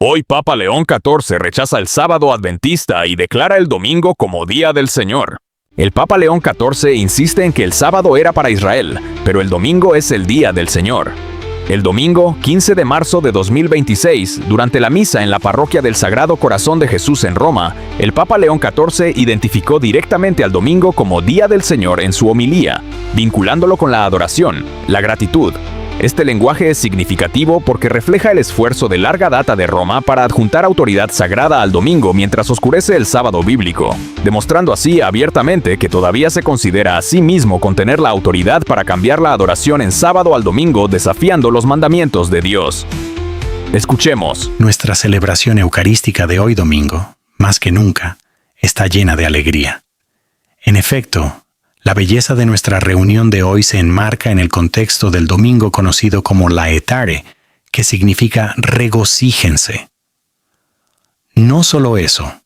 Hoy Papa León XIV rechaza el sábado adventista y declara el domingo como Día del Señor. El Papa León XIV insiste en que el sábado era para Israel, pero el domingo es el Día del Señor. El domingo, 15 de marzo de 2026, durante la misa en la parroquia del Sagrado Corazón de Jesús en Roma, el Papa León XIV identificó directamente al domingo como Día del Señor en su homilía, vinculándolo con la adoración, la gratitud. Este lenguaje es significativo porque refleja el esfuerzo de larga data de Roma para adjuntar autoridad sagrada al domingo mientras oscurece el sábado bíblico, demostrando así abiertamente que todavía se considera a sí mismo contener la autoridad para cambiar la adoración en sábado al domingo, desafiando los mandamientos de Dios. Escuchemos. Nuestra celebración eucarística de hoy domingo, más que nunca, está llena de alegría. En efecto, la belleza de nuestra reunión de hoy se enmarca en el contexto del domingo conocido como laetare, que significa regocíjense. No solo eso,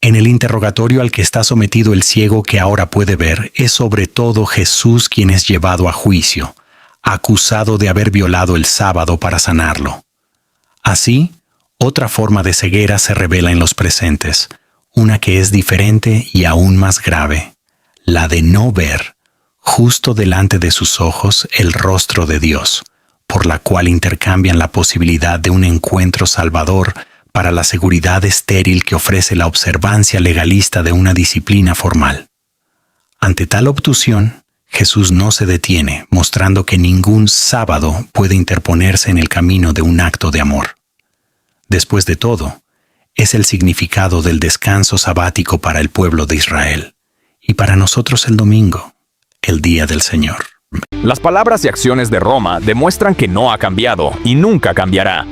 en el interrogatorio al que está sometido el ciego que ahora puede ver, es sobre todo Jesús quien es llevado a juicio, acusado de haber violado el sábado para sanarlo. Así, otra forma de ceguera se revela en los presentes, una que es diferente y aún más grave. La de no ver, justo delante de sus ojos, el rostro de Dios, por la cual intercambian la posibilidad de un encuentro salvador para la seguridad estéril que ofrece la observancia legalista de una disciplina formal. Ante tal obtusión, Jesús no se detiene, mostrando que ningún sábado puede interponerse en el camino de un acto de amor. Después de todo, es el significado del descanso sabático para el pueblo de Israel. Y para nosotros el domingo, el Día del Señor. Las palabras y acciones de Roma demuestran que no ha cambiado y nunca cambiará.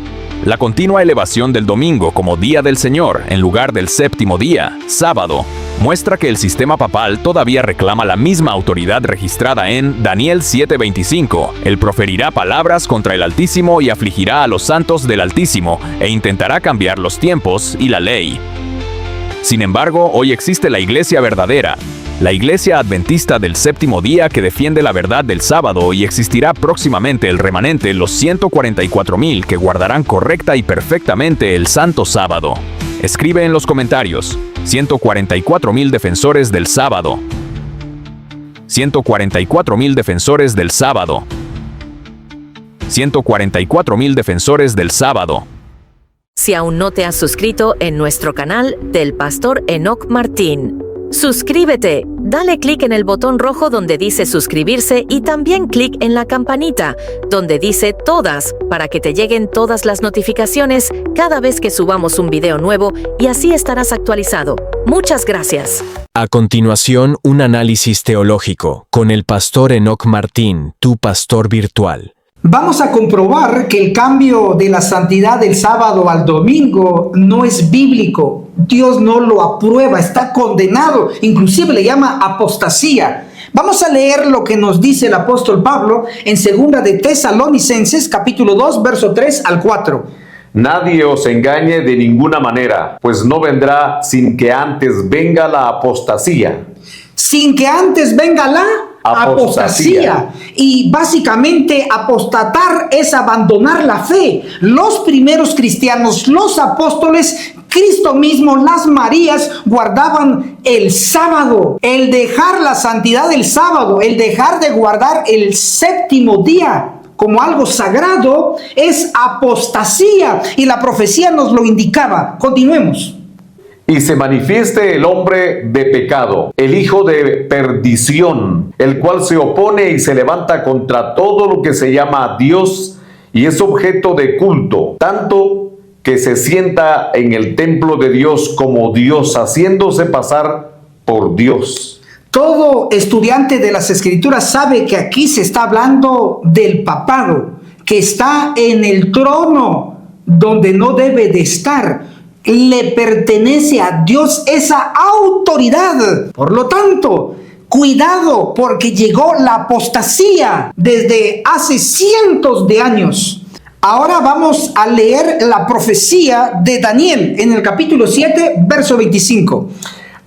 La continua elevación del domingo como Día del Señor en lugar del séptimo día, sábado, muestra que el sistema papal todavía reclama la misma autoridad registrada en Daniel 7:25. Él proferirá palabras contra el Altísimo y afligirá a los santos del Altísimo e intentará cambiar los tiempos y la ley. Sin embargo, hoy existe la Iglesia verdadera, la Iglesia Adventista del Séptimo Día que defiende la verdad del sábado, y existirá próximamente el remanente, los 144,000 que guardarán correcta y perfectamente el Santo Sábado. Escribe en los comentarios, 144,000 defensores del sábado. 144,000 defensores del sábado. 144,000 defensores del sábado. Si aún no te has suscrito en nuestro canal del Pastor Enoc Martín, suscríbete, dale clic en el botón rojo donde dice suscribirse y también clic en la campanita donde dice todas para que te lleguen todas las notificaciones cada vez que subamos un video nuevo, y así estarás actualizado. Muchas gracias. A continuación, un análisis teológico con el Pastor Enoc Martín, tu pastor virtual. Vamos a comprobar que el cambio de la santidad del sábado al domingo no es bíblico. Dios no lo aprueba, está condenado, inclusive le llama apostasía. Vamos a leer lo que nos dice el apóstol Pablo en 2 de Tesalonicenses, capítulo 2, verso 3 al 4. Nadie os engañe de ninguna manera, pues no vendrá sin que antes venga la apostasía. Sin que antes venga la apostasía. Y básicamente apostatar es abandonar la fe. Los primeros cristianos, los apóstoles, Cristo mismo, las Marías, guardaban el sábado. El dejar la santidad del sábado, el dejar de guardar el séptimo día como algo sagrado, es apostasía. Y la profecía nos lo indicaba. Continuemos. Y se manifieste el hombre de pecado, el hijo de perdición, el cual se opone y se levanta contra todo lo que se llama Dios y es objeto de culto, tanto que se sienta en el templo de Dios como Dios, haciéndose pasar por Dios. Todo estudiante de las Escrituras sabe que aquí se está hablando del papado, que está en el trono donde no debe de estar. Le pertenece a Dios esa autoridad. Por lo tanto, cuidado, porque llegó la apostasía desde hace cientos de años. Ahora vamos a leer la profecía de Daniel en el capítulo 7, verso 25.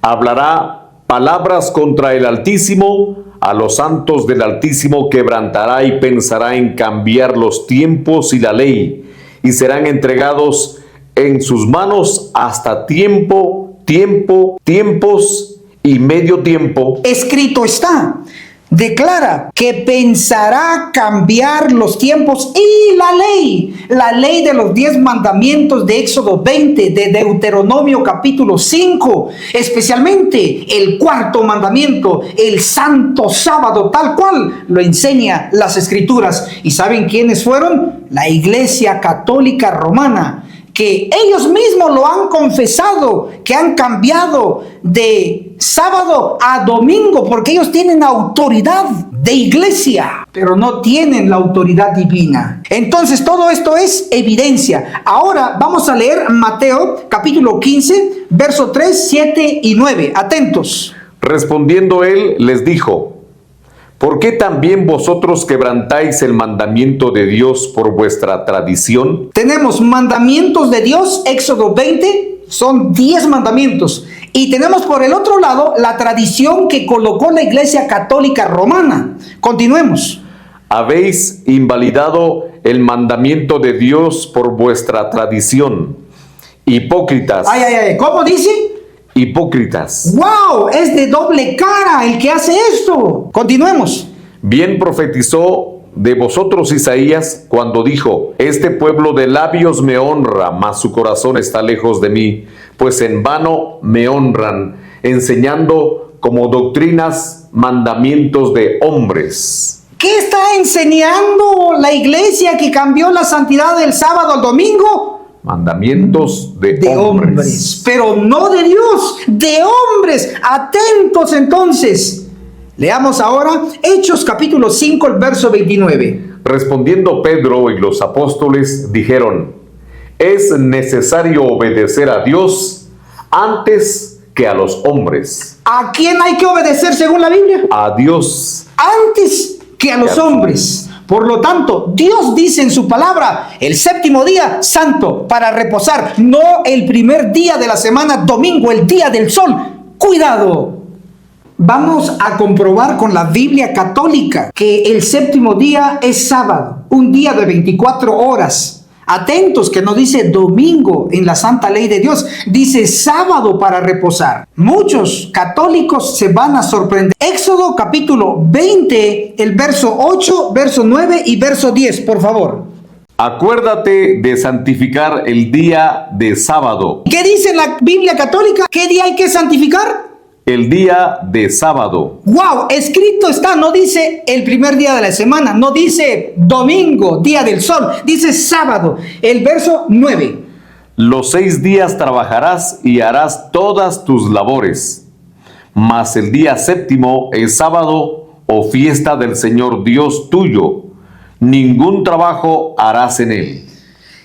Hablará palabras contra el Altísimo, a los santos del Altísimo quebrantará y pensará en cambiar los tiempos y la ley, y serán entregados en sus manos hasta tiempos y medio tiempo. Escrito está. Declara que pensará cambiar los tiempos y la ley de los 10 mandamientos de Éxodo 20, de Deuteronomio capítulo 5, especialmente el 4º mandamiento, el santo sábado, tal cual lo enseña las Escrituras. ¿Y saben quiénes fueron? La Iglesia Católica Romana, que ellos mismos lo han confesado, que han cambiado de sábado a domingo, porque ellos tienen autoridad de iglesia, pero no tienen la autoridad divina. Entonces todo esto es evidencia. Ahora vamos a leer Mateo capítulo 15, verso 3, 7 y 9. Atentos. Respondiendo él, les dijo: ¿por qué también vosotros quebrantáis el mandamiento de Dios por vuestra tradición? Tenemos mandamientos de Dios, Éxodo 20, son 10 mandamientos. Y tenemos por el otro lado la tradición que colocó la Iglesia Católica Romana. Continuemos. Habéis invalidado el mandamiento de Dios por vuestra tradición. Hipócritas. ¿Cómo dice? Hipócritas. ¡Wow! Es de doble cara el que hace esto. Continuemos. Bien profetizó de vosotros Isaías cuando dijo: este pueblo de labios me honra, mas su corazón está lejos de mí, pues en vano me honran, enseñando como doctrinas mandamientos de hombres. ¿Qué está enseñando la iglesia que cambió la santidad del sábado al domingo? Mandamientos de hombres. Pero no de Dios, de hombres. Atentos entonces. Leamos ahora Hechos capítulo 5, el verso 29. Respondiendo Pedro y los apóstoles dijeron: es necesario obedecer a Dios antes que a los hombres. ¿A quién hay que obedecer según la Biblia? A Dios. Antes que a los hombres. Por lo tanto, Dios dice en su palabra: el séptimo día santo para reposar, no el primer día de la semana, domingo, el día del sol. ¡Cuidado! Vamos a comprobar con la Biblia católica que el séptimo día es sábado, un día de 24 horas. Atentos, que no dice domingo en la santa ley de Dios, dice sábado para reposar. Muchos católicos se van a sorprender. Éxodo capítulo 20, el verso 8, verso 9 y verso 10, por favor. Acuérdate de santificar el día de sábado. ¿Qué dice la Biblia católica? ¿Qué día hay que santificar? El día de sábado. ¡Wow! Escrito está, no dice el primer día de la semana, no dice domingo, día del sol, dice sábado. El verso 9. Los 6 días trabajarás y harás todas tus labores, mas el día séptimo es sábado o fiesta del Señor Dios tuyo. Ningún trabajo harás en él.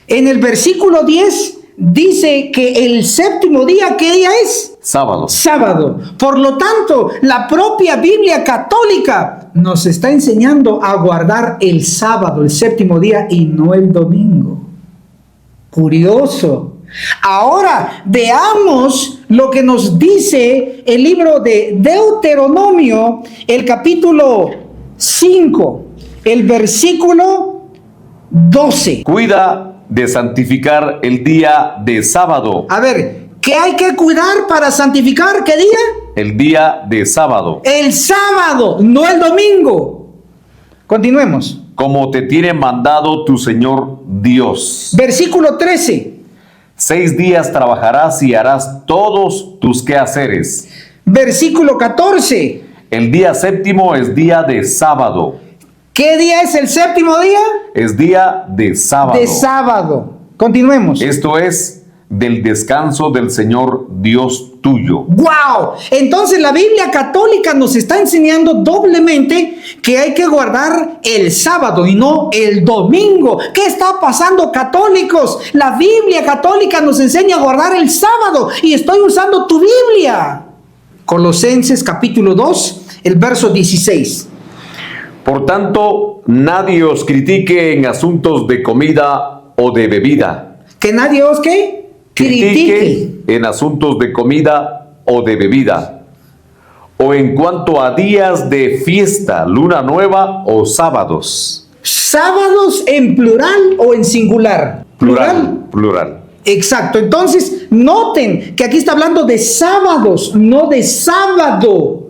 En el versículo 10 dice que el séptimo día, ¿qué día es? Sábado. Sábado. Por lo tanto, la propia Biblia católica nos está enseñando a guardar el sábado, el séptimo día, y no el domingo. Curioso. Ahora veamos lo que nos dice el libro de Deuteronomio, el capítulo 5, el versículo 12. Cuida de santificar el día de sábado. A ver, ¿qué hay que cuidar para santificar? ¿Qué día? El día de sábado. El sábado, no el domingo. Continuemos. Como te tiene mandado tu Señor Dios. Versículo 13. 6 días trabajarás y harás todos tus quehaceres. Versículo 14. El día séptimo es día de sábado. ¿Qué día es el séptimo día? Es día de sábado. De sábado. Continuemos. Esto es del descanso del Señor Dios tuyo. ¡Wow! Entonces la Biblia católica nos está enseñando doblemente que hay que guardar el sábado y no el domingo. ¿Qué está pasando, católicos? La Biblia católica nos enseña a guardar el sábado y estoy usando tu Biblia. Colosenses capítulo 2, el verso 16. Por tanto, nadie os critique en asuntos de comida o de bebida. Que nadie os ¿qué? Critique en asuntos de comida o de bebida, o en cuanto a días de fiesta, luna nueva o sábados. ¿Sábados en plural o en singular? Plural. Exacto. Entonces, noten que aquí está hablando de sábados, no de sábado.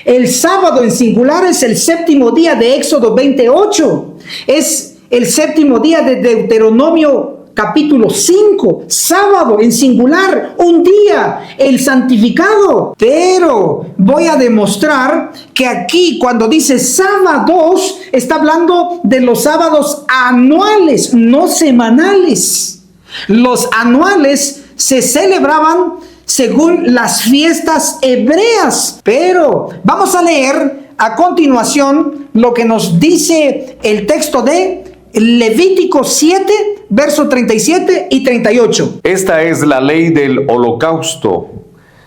El sábado en singular es el séptimo día de Éxodo 28. Es el séptimo día de Deuteronomio capítulo 5. Sábado en singular, un día, el santificado. Pero voy a demostrar que aquí cuando dice sábados, está hablando de los sábados anuales, no semanales. Los anuales se celebraban según las fiestas hebreas. Pero vamos a leer a continuación lo que nos dice el texto de Levítico 7, versos 37 y 38. Esta es la ley del holocausto,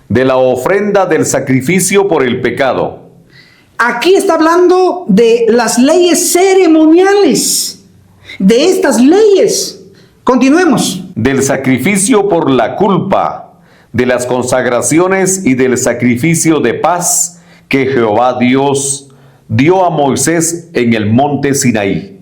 de la ofrenda del sacrificio por el pecado. Aquí está hablando de las leyes ceremoniales, de estas leyes. Continuemos. Del sacrificio por la culpa, de las consagraciones y del sacrificio de paz que Jehová Dios dio a Moisés en el monte Sinaí.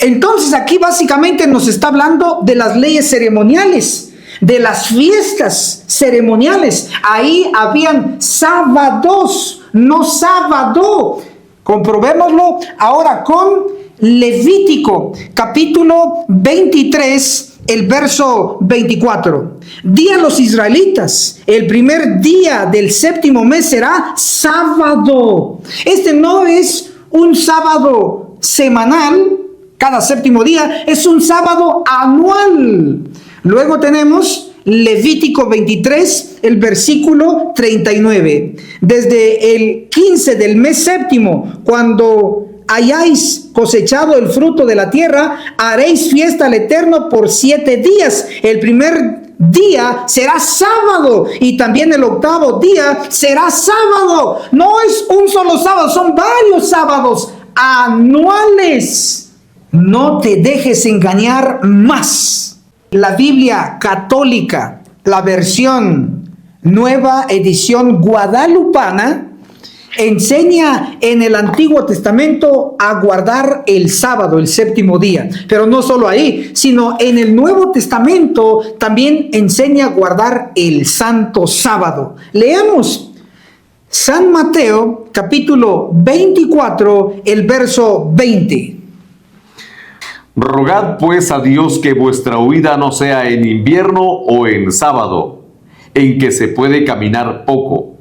Entonces aquí básicamente nos está hablando de las leyes ceremoniales, de las fiestas ceremoniales. Ahí habían sábados, no sábado. Comprobémoslo ahora con Levítico, capítulo 23, el verso 24. Di a los israelitas, el primer día del séptimo mes será sábado. Este no es un sábado semanal, cada séptimo día, es un sábado anual. Luego tenemos Levítico 23, el versículo 39. Desde el 15 del mes séptimo, cuando hayáis cosechado el fruto de la tierra, haréis fiesta al Eterno por 7 días. El primer día será sábado y también el octavo día será sábado. No es un solo sábado, son varios sábados anuales. No te dejes engañar más. La Biblia católica, la versión nueva edición guadalupana, enseña en el Antiguo Testamento a guardar el sábado, el séptimo día. Pero no solo ahí, sino en el Nuevo Testamento también enseña a guardar el santo sábado. Leamos San Mateo, capítulo 24, el verso 20. Rogad pues a Dios que vuestra huida no sea en invierno o en sábado, en que se puede caminar poco.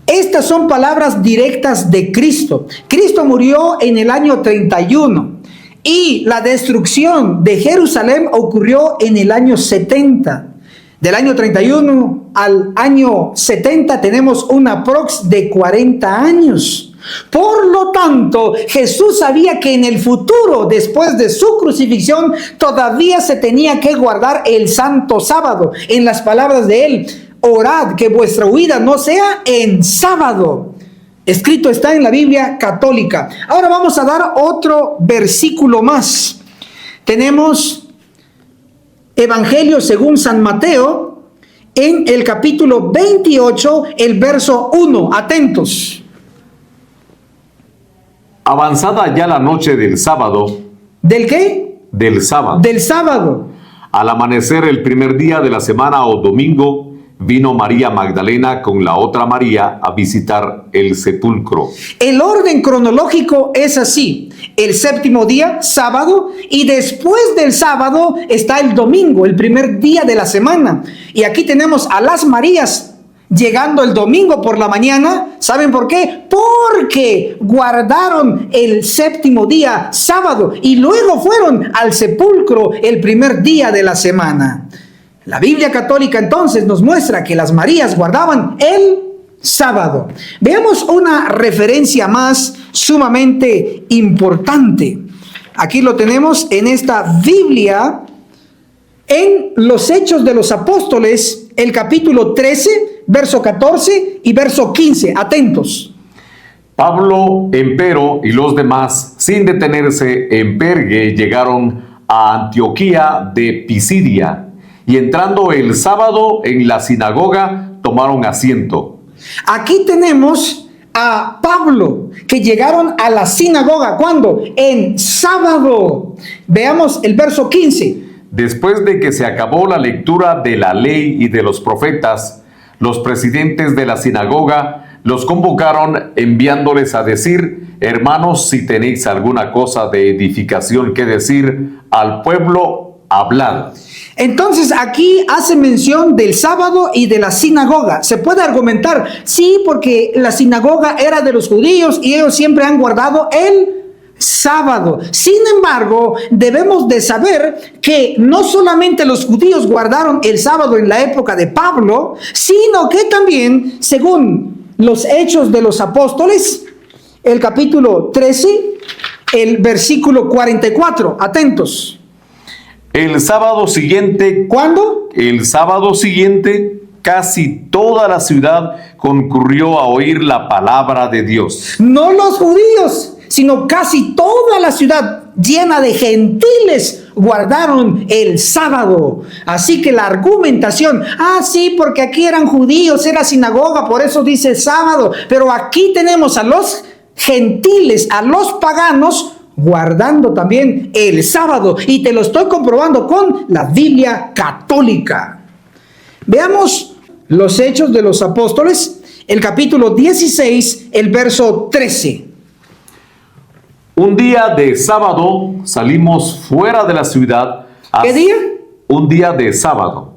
Estas son palabras directas de Cristo. Cristo murió en el año 31 y la destrucción de Jerusalén ocurrió en el año 70. Del año 31 al año 70 tenemos un aprox de 40 años. Por lo tanto, Jesús sabía que en el futuro, después de su crucifixión, todavía se tenía que guardar el santo sábado. En las palabras de él, orad que vuestra huida no sea en sábado. Escrito está en la Biblia católica. Ahora vamos a dar otro versículo más. Tenemos Evangelio según San Mateo, en el capítulo 28, el verso 1. Atentos. Avanzada ya la noche del sábado. ¿Del qué? Del sábado. Del sábado. Al amanecer el primer día de la semana o domingo, vino María Magdalena con la otra María a visitar el sepulcro. El orden cronológico es así: el séptimo día, sábado, y después del sábado está el domingo, el primer día de la semana. Y aquí tenemos a las Marías llegando el domingo por la mañana. ¿Saben por qué? Porque guardaron el séptimo día, sábado, y luego fueron al sepulcro el primer día de la semana. La Biblia católica entonces nos muestra que las Marías guardaban el sábado. Veamos una referencia más sumamente importante. Aquí lo tenemos en esta Biblia, en los Hechos de los Apóstoles, el capítulo 13, verso 14 y verso 15. Atentos. Pablo, empero, y los demás, sin detenerse en Pergue, llegaron a Antioquía de Pisidia, y entrando el sábado en la sinagoga, tomaron asiento. Aquí tenemos a Pablo, que llegaron a la sinagoga. ¿Cuándo? En sábado. Veamos el verso 15. Después de que se acabó la lectura de la ley y de los profetas, los presidentes de la sinagoga los convocaron enviándoles a decir: hermanos, si tenéis alguna cosa de edificación que decir al pueblo, hablad. Entonces aquí hace mención del sábado y de la sinagoga. Se puede argumentar, sí, porque la sinagoga era de los judíos y ellos siempre han guardado el sábado. Sin embargo, debemos de saber que no solamente los judíos guardaron el sábado en la época de Pablo, sino que también, según los Hechos de los Apóstoles, el capítulo 13, el versículo 44, atentos. El sábado siguiente, ¿Cuándo? El sábado siguiente, casi toda la ciudad concurrió a oír la palabra de Dios. No los judíos, sino casi toda la ciudad llena de gentiles guardaron el sábado. Así que la argumentación, sí, porque aquí eran judíos, era sinagoga, por eso dice sábado, pero aquí tenemos a los gentiles, a los paganos, guardando también el sábado, y te lo estoy comprobando con la Biblia católica. Veamos los Hechos de los Apóstoles, el capítulo 16, el verso 13. Un día de sábado salimos fuera de la ciudad. ¿Qué día? Un día de sábado.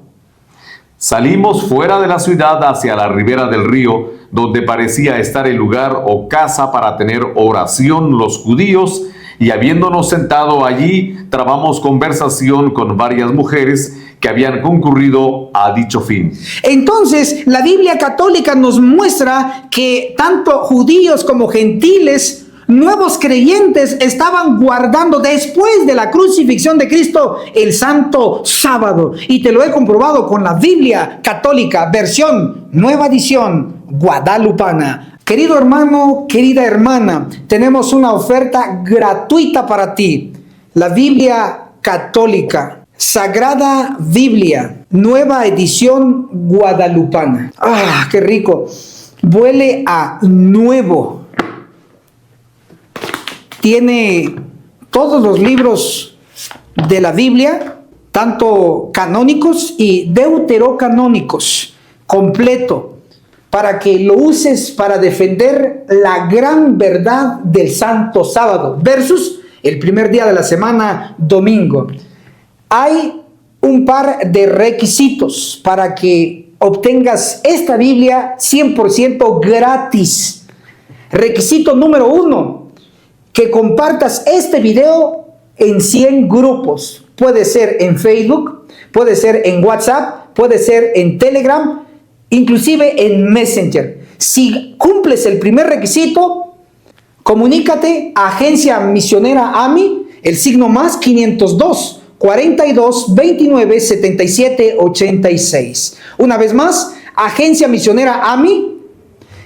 Salimos fuera de la ciudad hacia la ribera del río, donde parecía estar el lugar o casa para tener oración los judíos, y habiéndonos sentado allí, trabamos conversación con varias mujeres que habían concurrido a dicho fin. Entonces, la Biblia católica nos muestra que tanto judíos como gentiles, nuevos creyentes, estaban guardando después de la crucifixión de Cristo el santo sábado. Y te lo he comprobado con la Biblia católica, versión, nueva edición, guadalupana. Querido hermano, querida hermana, tenemos una oferta gratuita para ti. La Biblia católica, Sagrada Biblia, nueva edición guadalupana. ¡Qué rico! Huele a nuevo. Tiene todos los libros de la Biblia, tanto canónicos y deuterocanónicos, completo, para que lo uses para defender la gran verdad del santo sábado, versus el primer día de la semana, domingo. Hay un par de requisitos para que obtengas esta Biblia 100% gratis. Requisito número 1, que compartas este video en 100 grupos. Puede ser en Facebook, puede ser en WhatsApp, puede ser en Telegram, inclusive en Messenger. Si cumples el primer requisito, comunícate a Agencia Misionera AMI, el signo más 502 42 29 77 86. Una vez más, Agencia Misionera AMI,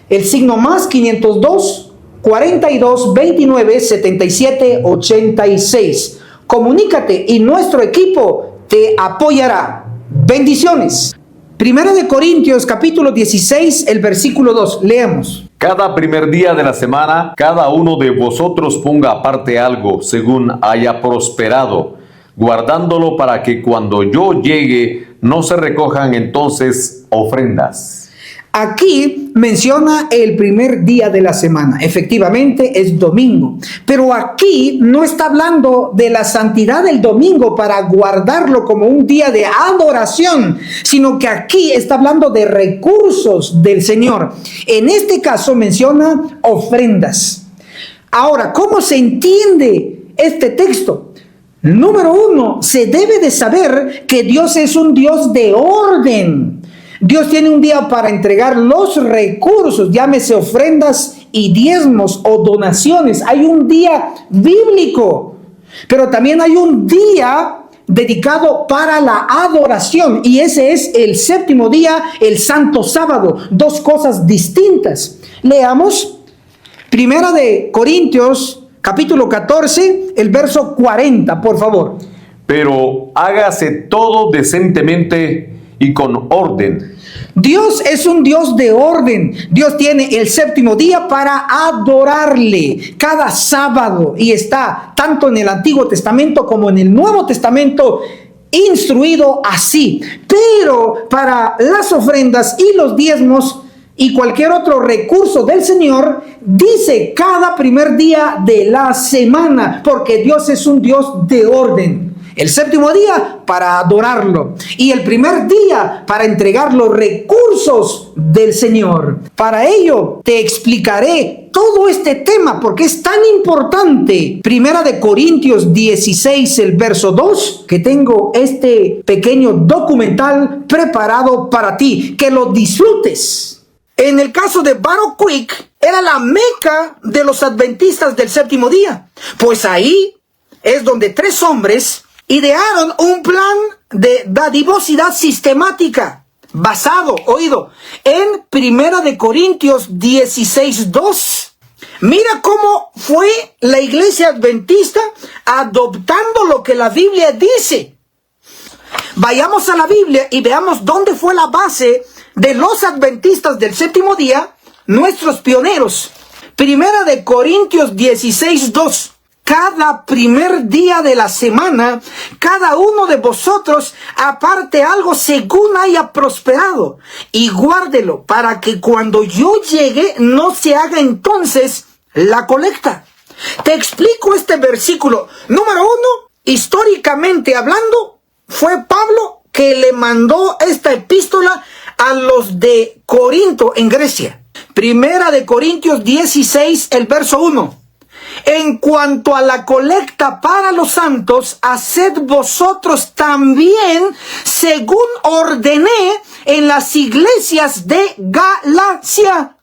el signo más 502 42 29 77 86. Comunícate y nuestro equipo te apoyará. Bendiciones. Primera de Corintios, capítulo 16, el versículo 2. Leamos. Cada primer día de la semana, cada uno de vosotros ponga aparte algo según haya prosperado, guardándolo para que cuando yo llegue no se recojan entonces ofrendas. Aquí menciona el primer día de la semana. Efectivamente es domingo. Pero aquí no está hablando de la santidad del domingo para guardarlo como un día de adoración, sino que aquí está hablando de recursos del Señor. En este caso menciona ofrendas. Ahora, ¿cómo se entiende este texto? Número 1, se debe de saber que Dios es un Dios de orden. Dios tiene un día para entregar los recursos, llámese ofrendas y diezmos o donaciones. Hay un día bíblico, pero también hay un día dedicado para la adoración, y ese es el séptimo día, el santo sábado. Dos cosas distintas. Leamos Primera de Corintios, capítulo 14, el verso 40, por favor. Pero hágase todo decentemente y con orden. Dios es un Dios de orden. Dios tiene el séptimo día para adorarle cada sábado, y está tanto en el Antiguo Testamento como en el Nuevo Testamento instruido así. Pero para las ofrendas y los diezmos y cualquier otro recurso del Señor, dice cada primer día de la semana, porque Dios es un Dios de orden. El séptimo día para adorarlo y el primer día para entregar los recursos del Señor. Para ello te explicaré todo este tema porque es tan importante. Primera de Corintios 16, el verso 2, que tengo este pequeño documental preparado para ti, que lo disfrutes. En el caso de Battle Creek, era la meca de los adventistas del séptimo día, pues ahí es donde 3 hombres idearon un plan de dadivosidad sistemática basado, en Primera de Corintios 16:2. Mira cómo fue la iglesia adventista adoptando lo que la Biblia dice. Vayamos a la Biblia y veamos dónde fue la base de los adventistas del séptimo día, nuestros pioneros. Primera de Corintios 16:2. Cada primer día de la semana, cada uno de vosotros aparte algo según haya prosperado, y guárdelo para que cuando yo llegue no se haga entonces la colecta. Te explico este versículo. Número 1, históricamente hablando, fue Pablo que le mandó esta epístola a los de Corinto en Grecia. Primera de Corintios 16, el verso 1. En cuanto a la colecta para los santos, haced vosotros también según ordené en las iglesias de Galacia.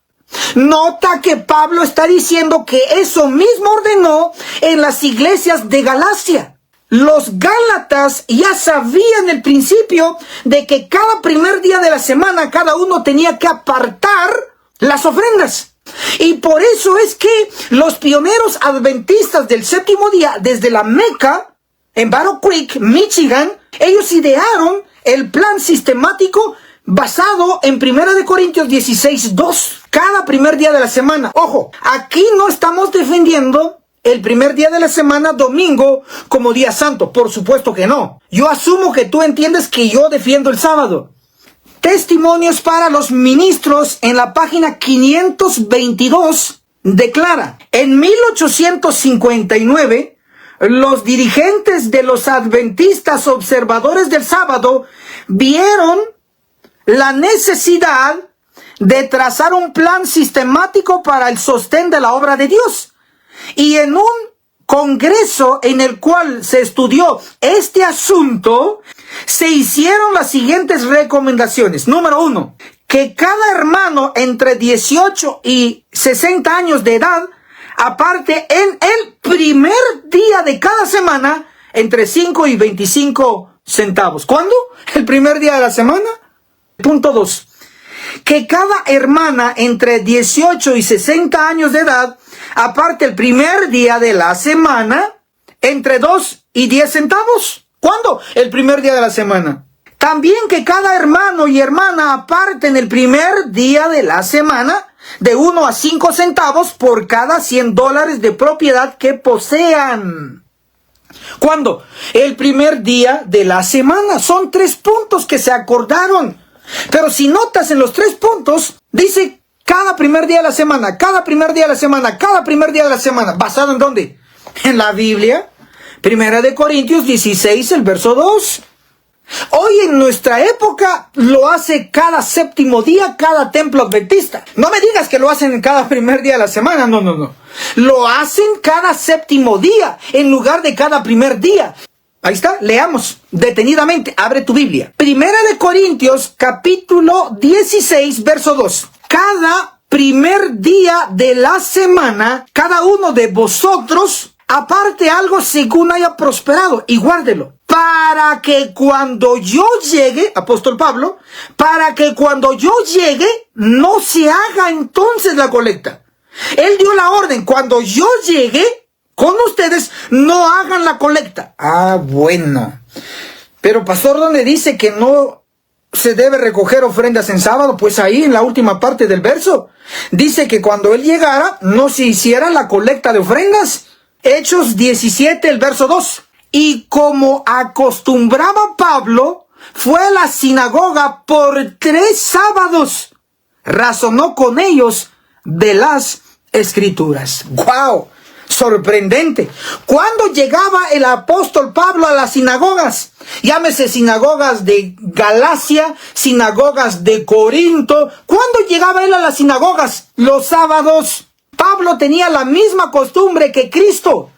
Nota que Pablo está diciendo que eso mismo ordenó en las iglesias de Galacia. Los gálatas ya sabían el principio de que cada primer día de la semana cada uno tenía que apartar las ofrendas. Y por eso es que los pioneros adventistas del séptimo día, desde la Meca, en Battle Creek, Michigan, ellos idearon el plan sistemático basado en 1 de Corintios 16:2, cada primer día de la semana. Ojo, aquí no estamos defendiendo el primer día de la semana, domingo, como día santo. Por supuesto que no. Yo asumo que tú entiendes que yo defiendo el sábado. Testimonios para los ministros, en la página 522, declara: en 1859, los dirigentes de los adventistas observadores del sábado vieron la necesidad de trazar un plan sistemático para el sostén de la obra de Dios. Y en un congreso en el cual se estudió este asunto, se hicieron las siguientes recomendaciones. Número 1, que cada hermano entre 18 y 60 años de edad aparte en el primer día de cada semana entre 5 y 25 centavos. ¿Cuándo? El primer día de la semana. Punto 2. Que cada hermana entre 18 y 60 años de edad aparte el primer día de la semana entre 2 y 10 centavos. ¿Cuándo? El primer día de la semana. También que cada hermano y hermana aparten el primer día de la semana de 1 a 5 centavos por cada $100 de propiedad que posean. ¿Cuándo? El primer día de la semana. Son 3 puntos que se acordaron. Pero si notas en los 3 puntos, dice cada primer día de la semana, cada primer día de la semana, cada primer día de la semana. ¿Basado en dónde? En la Biblia. Primera de Corintios 16, el verso 2. Hoy en nuestra época lo hace cada séptimo día, cada templo adventista. No me digas que lo hacen en cada primer día de la semana, no. Lo hacen cada séptimo día en lugar de cada primer día. Ahí está, leamos detenidamente, abre tu Biblia. Primera de Corintios, capítulo 16, verso 2. Cada primer día de la semana, cada uno de vosotros aparte algo según haya prosperado y guárdelo, para que cuando yo llegue, apóstol Pablo, para que cuando yo llegue no se haga entonces la colecta. Él dio la orden: cuando yo llegue con ustedes, no hagan la colecta. Ah, bueno. Pero pastor, ¿dónde dice que no se debe recoger ofrendas en sábado? Pues ahí en la última parte del verso dice que cuando él llegara no se hiciera la colecta de ofrendas. Hechos 17, el verso 2. Y como acostumbraba Pablo, fue a la sinagoga por 3 sábados. Razonó con ellos de las Escrituras. ¡Wow! Sorprendente. ¿Cuándo llegaba el apóstol Pablo a las sinagogas? Llámese sinagogas de Galacia, sinagogas de Corinto. ¿Cuándo llegaba él a las sinagogas? Los sábados. Pablo tenía la misma costumbre que Cristo.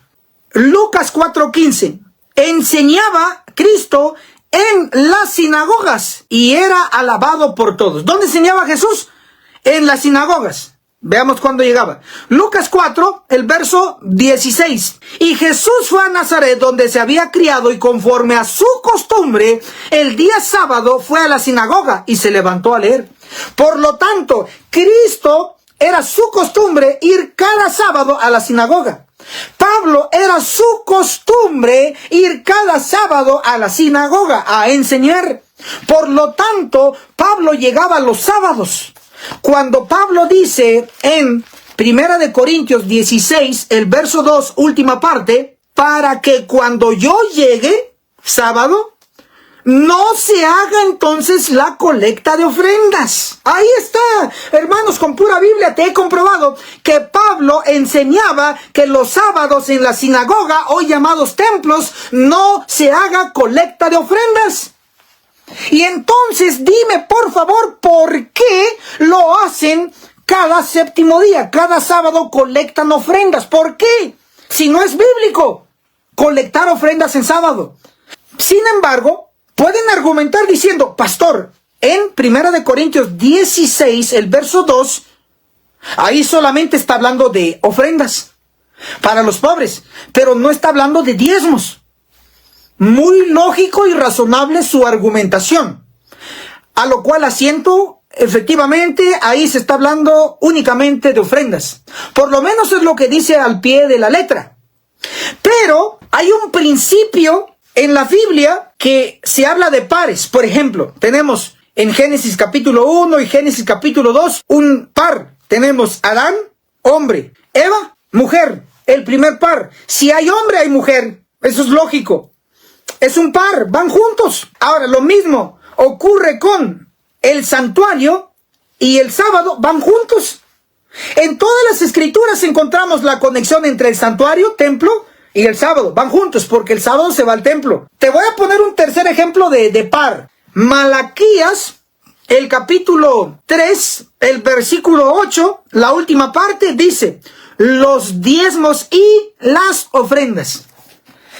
Lucas 4:15. Enseñaba Cristo en las sinagogas y era alabado por todos. ¿Dónde enseñaba Jesús? En las sinagogas. Veamos cuándo llegaba. Lucas 4, el verso 16. Y Jesús fue a Nazaret, donde se había criado, y conforme a su costumbre, el día sábado fue a la sinagoga y se levantó a leer. Por lo tanto, Cristo era su costumbre ir cada sábado a la sinagoga. Pablo era su costumbre ir cada sábado a la sinagoga a enseñar. Por lo tanto, Pablo llegaba los sábados. Cuando Pablo dice en 1 Corintios 16, el verso 2, última parte, para que cuando yo llegue, sábado, no se haga entonces la colecta de ofrendas. Ahí está, hermanos, con pura Biblia te he comprobado que Pablo enseñaba que los sábados en la sinagoga, hoy llamados templos, no se haga colecta de ofrendas. Y entonces dime por favor, ¿por qué lo hacen cada séptimo día? Cada sábado colectan ofrendas. ¿Por qué? Si no es bíblico colectar ofrendas en sábado. Sin embargo, pueden argumentar diciendo, pastor, en 1 Corintios 16, el verso 2, ahí solamente está hablando de ofrendas para los pobres, pero no está hablando de diezmos. Muy lógico y razonable su argumentación, a lo cual asiento, efectivamente, ahí se está hablando únicamente de ofrendas. Por lo menos es lo que dice al pie de la letra. Pero hay un principio en la Biblia que se habla de pares. Por ejemplo, tenemos en Génesis capítulo 1 y Génesis capítulo 2 un par. Tenemos Adán, hombre, Eva, mujer, el primer par. Si hay hombre, hay mujer. Eso es lógico. Es un par, van juntos. Ahora, lo mismo ocurre con el santuario y el sábado, van juntos. En todas las escrituras encontramos la conexión entre el santuario, templo, y el sábado. Van juntos porque el sábado se va al templo. Te voy a poner un tercer ejemplo de par. Malaquías, el capítulo 3, el versículo 8, la última parte dice, los diezmos y las ofrendas.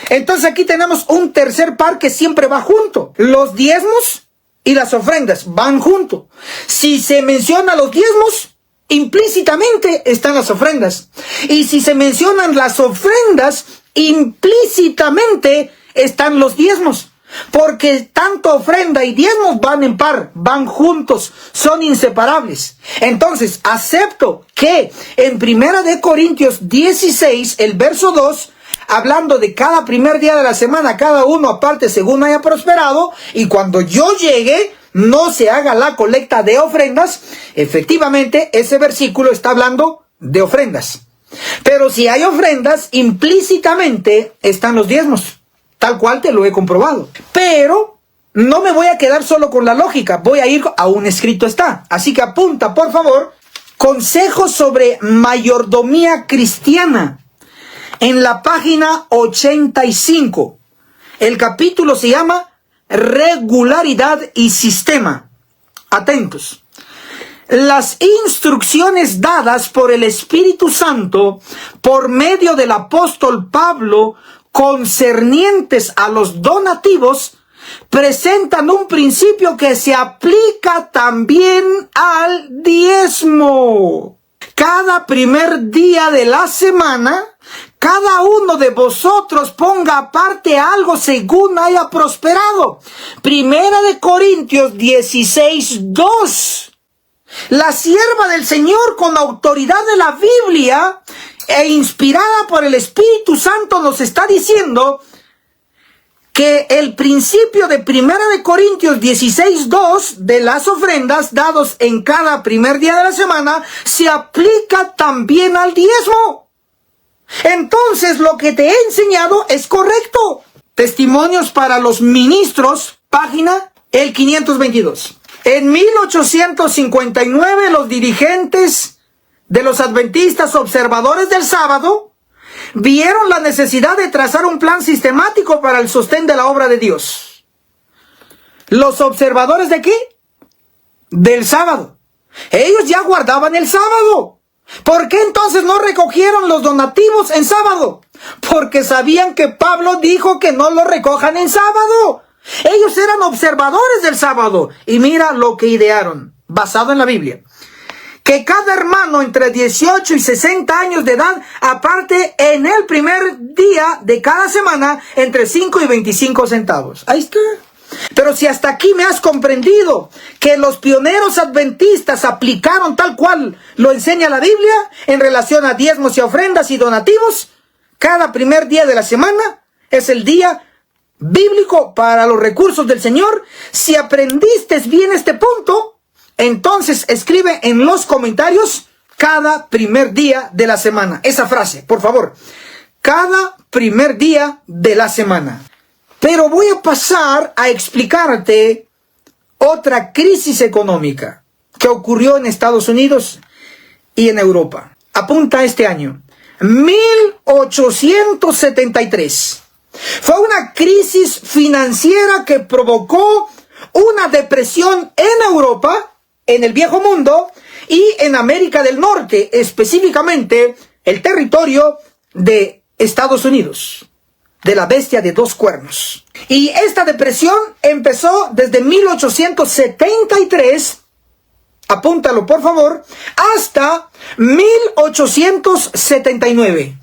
Entonces aquí tenemos un tercer par que siempre va junto. Los diezmos y las ofrendas van junto. Si se menciona los diezmos, implícitamente están las ofrendas. Y si se mencionan las ofrendas, implícitamente están los diezmos. Porque tanto ofrenda y diezmos van en par, van juntos, son inseparables. Entonces, acepto que en 1 Corintios 16, el verso 2, hablando de cada primer día de la semana, cada uno aparte según haya prosperado, y cuando yo llegue, no se haga la colecta de ofrendas. Efectivamente, ese versículo está hablando de ofrendas. Pero si hay ofrendas, implícitamente están los diezmos, tal cual te lo he comprobado. Pero no me voy a quedar solo con la lógica, voy a ir a un escrito está. Así que apunta, por favor, consejos sobre mayordomía cristiana. En la página 85, el capítulo se llama Regularidad y Sistema. Atentos. Las instrucciones dadas por el Espíritu Santo por medio del apóstol Pablo concernientes a los donativos presentan un principio que se aplica también al diezmo. Cada primer día de la semana, cada uno de vosotros ponga aparte algo según haya prosperado. 1 Corintios 16, 2. La sierva del Señor, con autoridad de la Biblia e inspirada por el Espíritu Santo, nos está diciendo que el principio de 1 Corintios 16, 2 de las ofrendas dados en cada primer día de la semana se aplica también al diezmo. Entonces lo que te he enseñado es correcto. Testimonios para los ministros, página el 522. En 1859 los dirigentes de los adventistas observadores del sábado vieron la necesidad de trazar un plan sistemático para el sostén de la obra de Dios. ¿Los observadores de qué? Del sábado. Ellos ya guardaban el sábado. ¿Por qué entonces no recogieron los donativos en sábado? Porque sabían que Pablo dijo que no lo recojan en sábado. Ellos eran observadores del sábado. Y mira lo que idearon, basado en la Biblia. Que cada hermano entre 18 y 60 años de edad aparte en el primer día de cada semana entre 5 y 25 centavos. Ahí está. Pero si hasta aquí me has comprendido que los pioneros adventistas aplicaron tal cual lo enseña la Biblia en relación a diezmos y ofrendas y donativos, cada primer día de la semana es el día bíblico para los recursos del Señor. Si aprendiste bien este punto, entonces escribe en los comentarios cada primer día de la semana. Esa frase, por favor. Cada primer día de la semana. Pero voy a pasar a explicarte otra crisis económica que ocurrió en Estados Unidos y en Europa. Apunta este año. 1873. Fue una crisis financiera que provocó una depresión en Europa, en el Viejo Mundo y en América del Norte, específicamente el territorio de Estados Unidos, de la bestia de dos cuernos. Y esta depresión empezó desde 1873, apúntalo por favor, hasta 1879.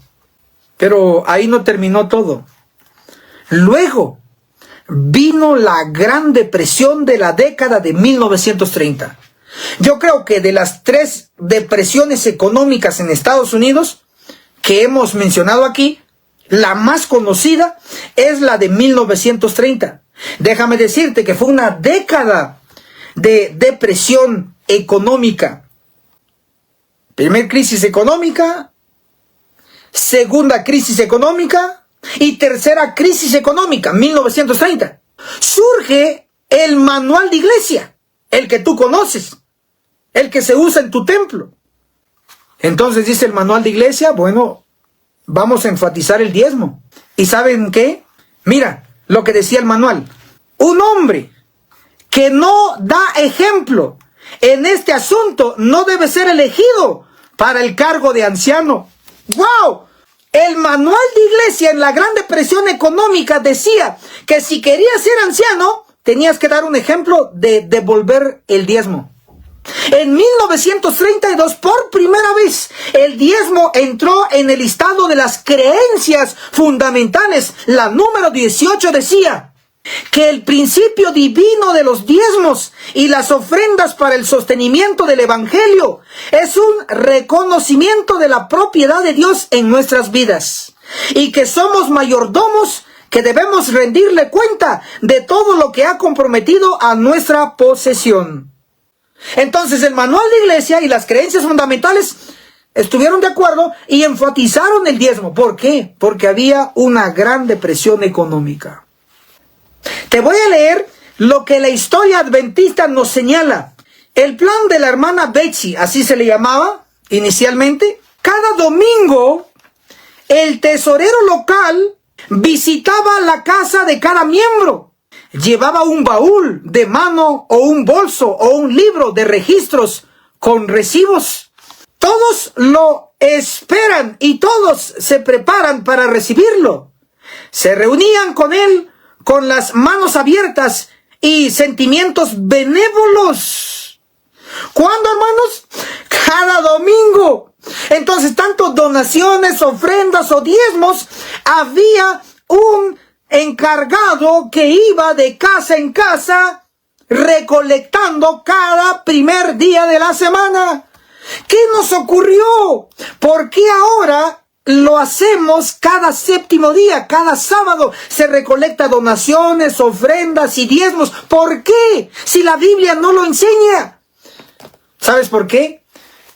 Pero ahí no terminó todo. Luego vino la Gran Depresión de la década de 1930. Yo creo que de las 3 depresiones económicas en Estados Unidos que hemos mencionado aquí, la más conocida es la de 1930. Déjame decirte que fue una década de depresión económica. Primer crisis económica, segunda crisis económica y tercera crisis económica, 1930. Surge el manual de iglesia, el que tú conoces, el que se usa en tu templo. Entonces dice el manual de iglesia, bueno, vamos a enfatizar el diezmo. ¿Y saben qué? Mira lo que decía el manual. Un hombre que no da ejemplo en este asunto no debe ser elegido para el cargo de anciano. ¡Wow! El manual de iglesia en la Gran Depresión económica decía que si querías ser anciano, tenías que dar un ejemplo de devolver el diezmo. En 1932, por primera vez, el diezmo entró en el listado de las creencias fundamentales. La número 18 decía que el principio divino de los diezmos y las ofrendas para el sostenimiento del evangelio es un reconocimiento de la propiedad de Dios en nuestras vidas y que somos mayordomos que debemos rendirle cuenta de todo lo que ha comprometido a nuestra posesión. Entonces el manual de iglesia y las creencias fundamentales estuvieron de acuerdo y enfatizaron el diezmo. ¿Por qué? Porque había una gran depresión económica. Te voy a leer lo que la historia adventista nos señala. El plan de la hermana Betsy, así se le llamaba inicialmente. Cada domingo el tesorero local visitaba la casa de cada miembro. Llevaba un baúl de mano o un bolso o un libro de registros con recibos. Todos lo esperan y todos se preparan para recibirlo. Se reunían con él con las manos abiertas y sentimientos benévolos. ¿Cuándo, hermanos? Cada domingo. Entonces, tanto donaciones, ofrendas o diezmos, había un encargado que iba de casa en casa recolectando cada primer día de la semana. ¿Qué nos ocurrió? ¿Por qué ahora lo hacemos cada séptimo día? Cada sábado se recolecta donaciones, ofrendas y diezmos. ¿Por qué? Si la Biblia no lo enseña. ¿Sabes por qué?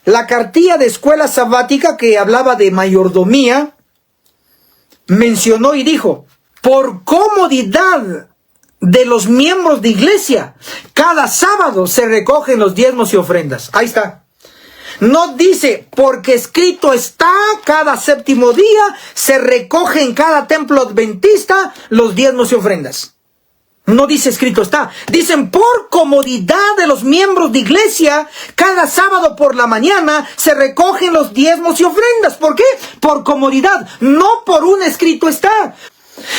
La cartilla de escuela sabática que hablaba de mayordomía mencionó y dijo por comodidad de los miembros de iglesia, cada sábado se recogen los diezmos y ofrendas. Ahí está. No dice, porque escrito está, cada séptimo día se recoge en cada templo adventista los diezmos y ofrendas. No dice escrito está. Dicen, por comodidad de los miembros de iglesia, cada sábado por la mañana se recogen los diezmos y ofrendas. ¿Por qué? Por comodidad, no por un escrito está.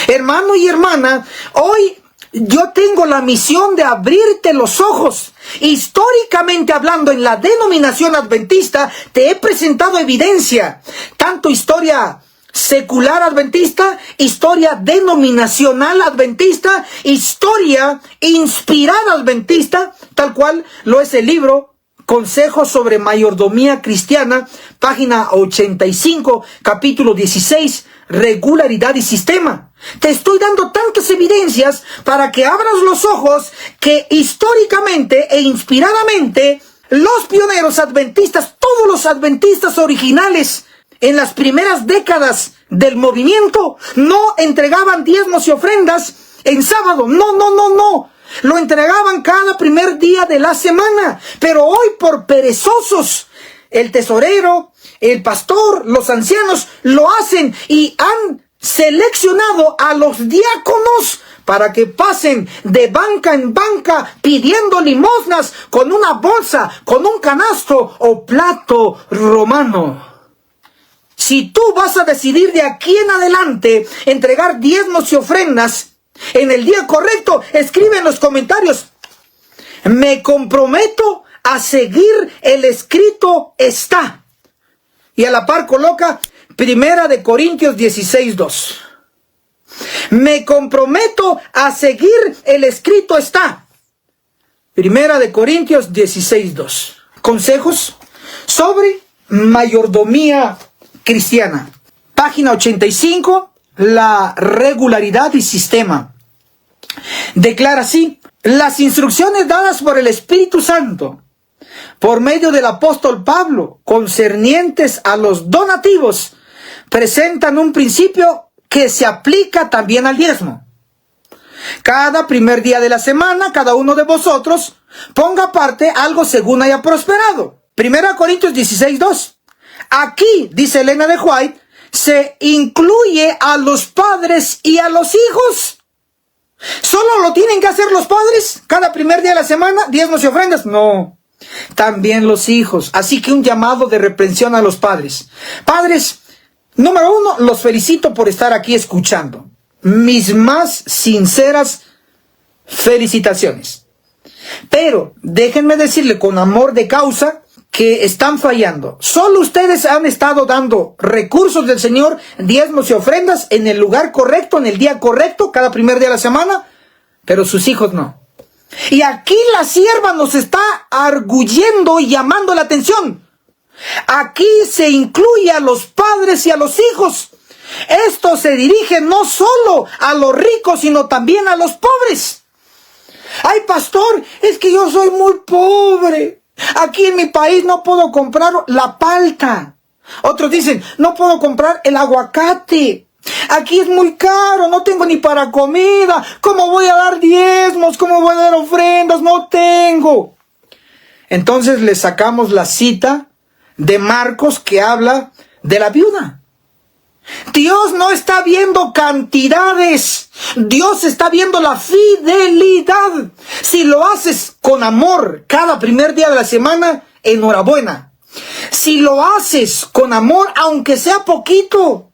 Hermano y hermana, hoy yo tengo la misión de abrirte los ojos. Históricamente hablando, en la denominación adventista, te he presentado evidencia, tanto historia secular adventista, historia denominacional adventista, historia inspirada adventista, tal cual lo es el libro Consejos sobre Mayordomía Cristiana, página 85, capítulo 16, regularidad y sistema. Te estoy dando tantas evidencias para que abras los ojos que históricamente e inspiradamente los pioneros adventistas, todos los adventistas originales, en las primeras décadas del movimiento, no entregaban diezmos y ofrendas en sábado. No. Lo entregaban cada primer día de la semana. Pero hoy, por perezosos, el tesorero, el pastor, los ancianos lo hacen y han seleccionado a los diáconos para que pasen de banca en banca pidiendo limosnas con una bolsa, con un canasto o plato romano. Si tú vas a decidir de aquí en adelante entregar diezmos y ofrendas en el día correcto, escribe en los comentarios: me comprometo a seguir el escrito está. Y a la par coloca 1 Corintios 16:2. Me comprometo a seguir el escrito está. 1 Corintios 16:2. Consejos sobre mayordomía cristiana. Página 85, la regularidad y sistema. Declara así: las instrucciones dadas por el Espíritu Santo por medio del apóstol Pablo concernientes a los donativos presentan un principio que se aplica también al diezmo. Cada primer día de la semana, cada uno de vosotros ponga aparte algo según haya prosperado. 1 Corintios 16:2. Aquí, dice Elena de White, se incluye a los padres y a los hijos. ¿Solo lo tienen que hacer los padres cada primer día de la semana, diezmos y ofrendas? No, también los hijos. Así que un llamado de reprensión a los padres. Padres, número uno, los felicito por estar aquí escuchando. Mis más sinceras felicitaciones. Pero déjenme decirle con amor de causa que están fallando. Solo ustedes han estado dando recursos del Señor, diezmos y ofrendas en el lugar correcto, en el día correcto, cada primer día de la semana, pero sus hijos no. Y aquí la sierva nos está arguyendo y llamando la atención. Aquí se incluye a los padres y a los hijos. Esto se dirige no solo a los ricos, sino también a los pobres. Ay, pastor, es que yo soy muy pobre. Aquí en mi país no puedo comprar la palta. Otros dicen, no puedo comprar el aguacate. Aquí es muy caro, no tengo ni para comida. ¿Cómo voy a dar diezmos? ¿Cómo voy a dar ofrendas? No tengo. Entonces le sacamos la cita de Marcos que habla de la viuda. Dios no está viendo cantidades. Dios está viendo la fidelidad. Si lo haces con amor cada primer día de la semana, enhorabuena. Si lo haces con amor, aunque sea poquito,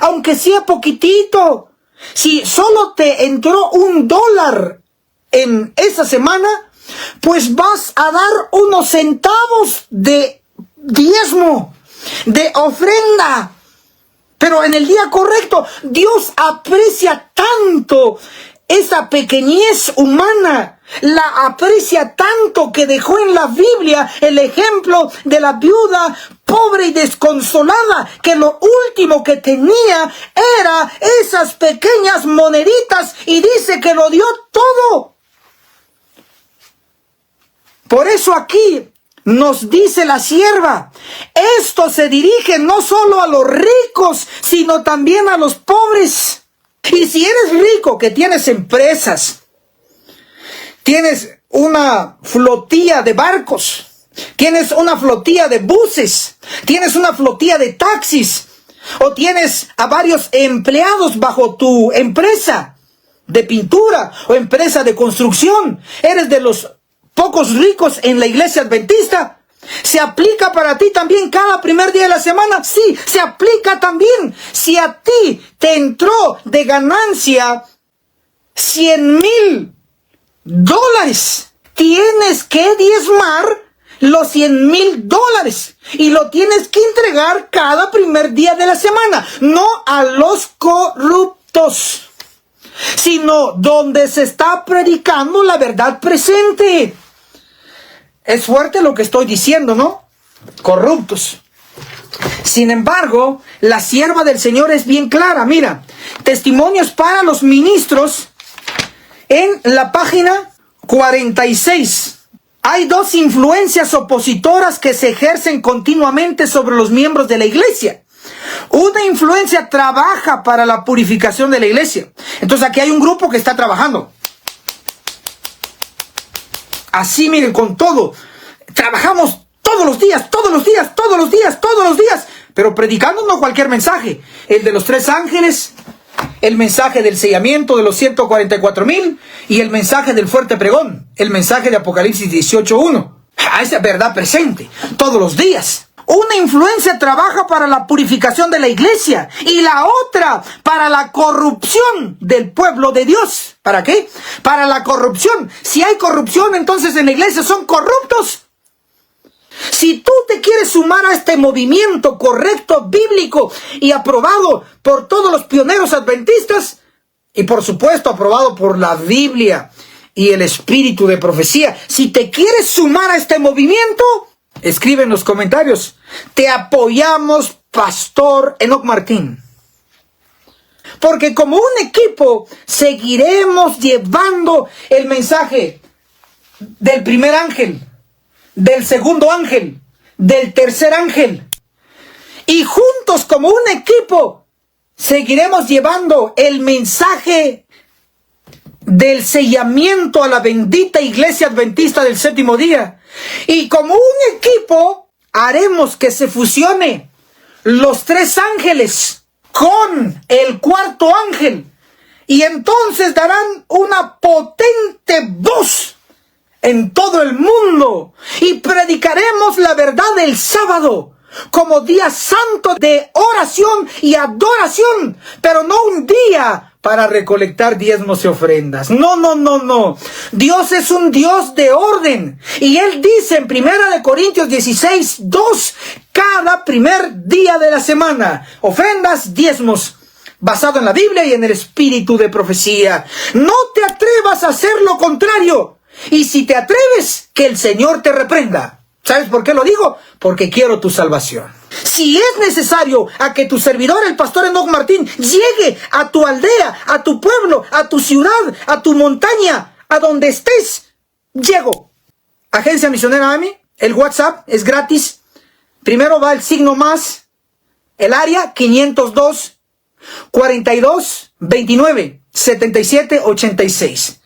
aunque sea poquitito, si solo te entró $1 en esa semana, pues vas a dar unos centavos de diezmo, de ofrenda. Pero en el día correcto, Dios aprecia tanto esa pequeñez humana, la aprecia tanto que dejó en la Biblia el ejemplo de la viuda pobre y desconsolada, que lo último que tenía era esas pequeñas moneditas y dice que lo dio todo. Por eso aquí nos dice la sierva, esto se dirige no solo a los ricos, sino también a los pobres. Y si eres rico, que tienes empresas, tienes una flotilla de barcos, tienes una flotilla de buses, tienes una flotilla de taxis, o tienes a varios empleados bajo tu empresa de pintura o empresa de construcción, eres de los pocos ricos en la iglesia adventista, ¿se aplica para ti también cada primer día de la semana? Sí, se aplica también. Si a ti te entró de ganancia $100,000, tienes que diezmar los $100,000 y lo tienes que entregar cada primer día de la semana, no a los corruptos, sino donde se está predicando la verdad presente. Es fuerte lo que estoy diciendo, ¿no? Corruptos. Sin embargo, la sierva del Señor es bien clara. Mira, testimonios para los ministros en la página 46. Hay dos influencias opositoras que se ejercen continuamente sobre los miembros de la iglesia. Una influencia trabaja para la purificación de la iglesia. Entonces aquí hay un grupo que está trabajando. Así, miren, con todo. Trabajamos todos los días, pero predicando no cualquier mensaje. El de los 3 ángeles, el mensaje del sellamiento de los 144,000 y el mensaje del fuerte pregón, el mensaje de Apocalipsis 18:1. Esa verdad presente, todos los días. Una influencia trabaja para la purificación de la iglesia y la otra para la corrupción del pueblo de Dios. ¿Para qué? Para la corrupción. Si hay corrupción, entonces en la iglesia son corruptos. Si tú te quieres sumar a este movimiento correcto, bíblico y aprobado por todos los pioneros adventistas, y por supuesto aprobado por la Biblia y el espíritu de profecía, si te quieres sumar a este movimiento, escribe en los comentarios: te apoyamos, Pastor Enoc Martín. Porque como un equipo seguiremos llevando el mensaje del primer ángel, del segundo ángel, del tercer ángel. Y juntos como un equipo seguiremos llevando el mensaje del sellamiento a la bendita iglesia adventista del séptimo día. Y como un equipo haremos que se fusione los 3 ángeles con el cuarto ángel. Y entonces darán una potente voz en todo el mundo y predicaremos la verdad del sábado como día santo de oración y adoración, pero no un día para recolectar diezmos y ofrendas. No. Dios es un Dios de orden. Y Él dice en 1 Corintios 16:2, cada primer día de la semana, ofrendas, diezmos, basado en la Biblia y en el espíritu de profecía. No te atrevas a hacer lo contrario. Y si te atreves, que el Señor te reprenda. ¿Sabes por qué lo digo? Porque quiero tu salvación. Si es necesario a que tu servidor, el pastor Enoc Martín, llegue a tu aldea, a tu pueblo, a tu ciudad, a tu montaña, a donde estés, llego. Agencia Misionera AMI, el WhatsApp es gratis. Primero va el signo más, el área 502 42 29 77 86.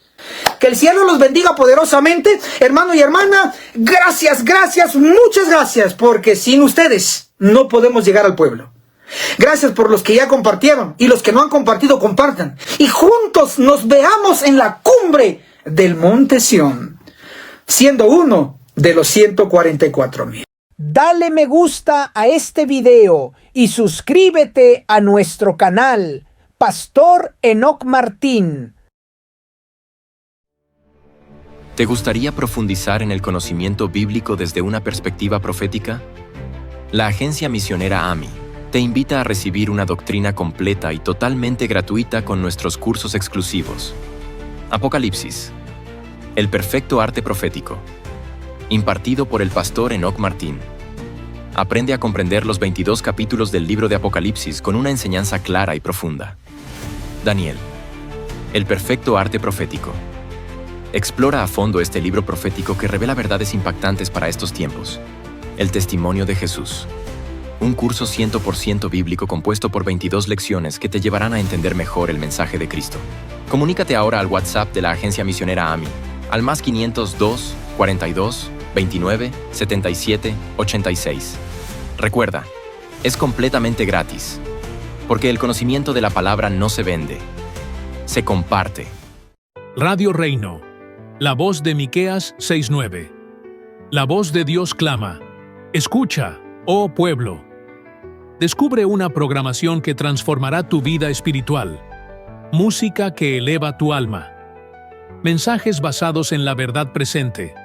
Que el cielo los bendiga poderosamente, hermano y hermana. Gracias, muchas gracias, porque sin ustedes no podemos llegar al pueblo. Gracias por los que ya compartieron y los que no han compartido, compartan. Y juntos nos veamos en la cumbre del Monte Sión, siendo uno de los 144,000. Dale me gusta a este video y suscríbete a nuestro canal, Pastor Enoc Martín. ¿Te gustaría profundizar en el conocimiento bíblico desde una perspectiva profética? La agencia misionera AMI te invita a recibir una doctrina completa y totalmente gratuita con nuestros cursos exclusivos. Apocalipsis, el perfecto arte profético, impartido por el pastor Enoc Martín. Aprende a comprender los 22 capítulos del libro de Apocalipsis con una enseñanza clara y profunda. Daniel, el perfecto arte profético. Explora a fondo este libro profético que revela verdades impactantes para estos tiempos. El testimonio de Jesús. un curso 100% bíblico compuesto por 22 lecciones que te llevarán a entender mejor el mensaje de Cristo. Comunícate ahora al WhatsApp de la Agencia Misionera AMI, al más 502 42 29 77 86. Recuerda, es completamente gratis, porque el conocimiento de la palabra no se vende, se comparte. Radio Reino, la voz de Miqueas 6:9. La voz de Dios clama: escucha, oh pueblo. Descubre una programación que transformará tu vida espiritual. Música que eleva tu alma. Mensajes basados en la verdad presente.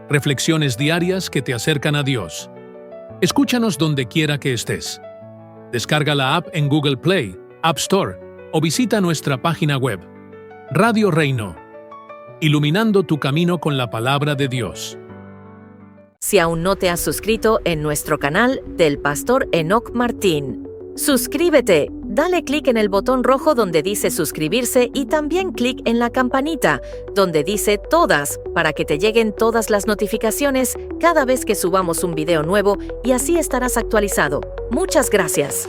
Reflexiones diarias que te acercan a Dios. Escúchanos donde quiera que estés. Descarga la app en Google Play, App Store o visita nuestra página web. Radio Reino, iluminando tu camino con la palabra de Dios. Si aún no te has suscrito en nuestro canal del Pastor Enoc Martín, suscríbete, dale clic en el botón rojo donde dice suscribirse y también clic en la campanita donde dice todas para que te lleguen todas las notificaciones cada vez que subamos un video nuevo y así estarás actualizado. Muchas gracias.